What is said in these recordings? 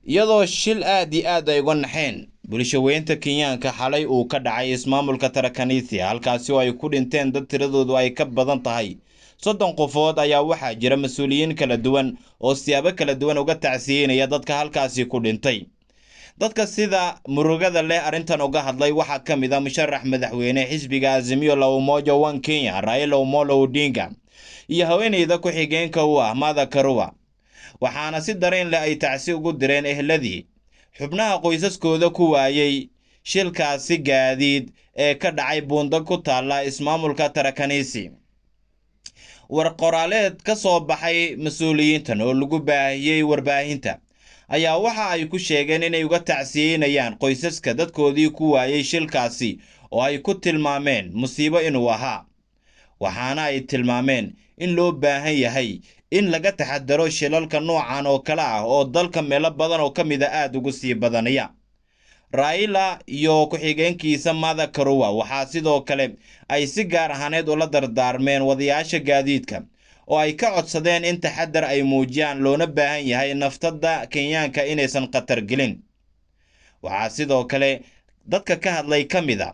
iyadoo shil aad iyo aad ay uga naxeen bulshaweynta Kenyaanka xalay uu ka dhacay ismaamulka Tharaka Nithi halkaasi oo ay ku dhinteen dad tiradoodu ay ka badan tahay 30 qofood ayaa waxaa jira mas'uuliyiin kala duwan oo siyaabo kala duwan uga tacsiinaya dadka halkaasi ku dhintay. dadka sida murugada leh arintan uga hadlay waxaa ka mid ah musharax madaxweyne xisbiga Azimio la Umoja One Kenya Raila Amolo Odinga iyo haweeneyda ku xigeenka u ah Martha Karua, waxaana si dareen leh ay tacsi ugu direen ehladii xubnaha qoysaskooda ku waayay shilkaasi gaadiid ee ka dhacay buunda ku taala ismaamulka Tharaka Nithi. war qoraaleed ka soo baxay mas'uuliyiintan oo lagu baahiyay warbaahinta ayaa waxa ay ku sheegeen inay uga tacsiinayaan qoysaska dadkoodii ku waayay shilkaasi oo ay ku tilmaameen musiibo inuu ahaa, waxaana ay tilmaameen in loo baahan yahay in laga taxadaro shilalka noocan oo kala ah oo dalka meelo badan oo kamid ah aad ugu sii badanaya. Raila iyo ku xigeenkiisa Martha Karua waxaa sidoo kale ay si gaar ahaaneed ula dardaarmeen wadayaasha gaadiidka oo ay ka codsadeen in taxadar ay muujiyaan loona baahan yahay naftada Kenyaanka inaysan khatar gelin. waxaa sidoo kale dadka ka hadlay kamid ah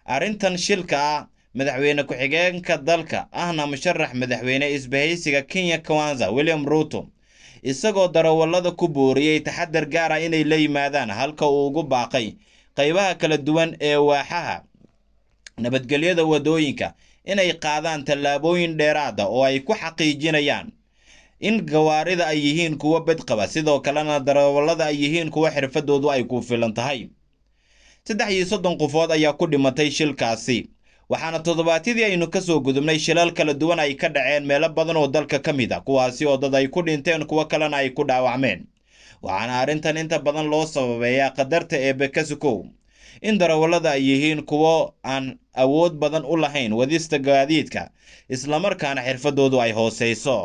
arrintan shilka ah madaxweyne ku xigeenka dalka ahna musharax madaxweyne isbahaysiga Kenya Kwanza William Ruto, isagoo darawallada ku booriyay taxadar gaar ah inay la yimaadaan halka uu ugu baaqay qaybaha kala duwan ee waaxaha nabadgelyada wadooyinka inay qaadaan tallaabooyin dheeraad ah oo ay ku xaqiijinayaan in gawaarida ay yihiin kuwa badqaba, sidoo kalena darawallada ay yihiin kuwa xirfadoodu ay ku filan tahay. 30 qofood ayaa ku dhimatay shilkaasi, waxaana toddobaadyadii aynu ka soo gudubnay shilal kala duwan ay ka dhaceen meelo badan oo dalka ka mid ah, kuwaasi oo dad ay ku dhinteen kuwa kalena ay ku dhaawacmeen. waxaana arrintan inta badan loo sababeeyaa qadarta Eebbe ka sukow in darawallada ay yihiin kuwo aan awood badan u lahayn wadista gaadiidka, isla markaana xirfadoodu ay hooseyso.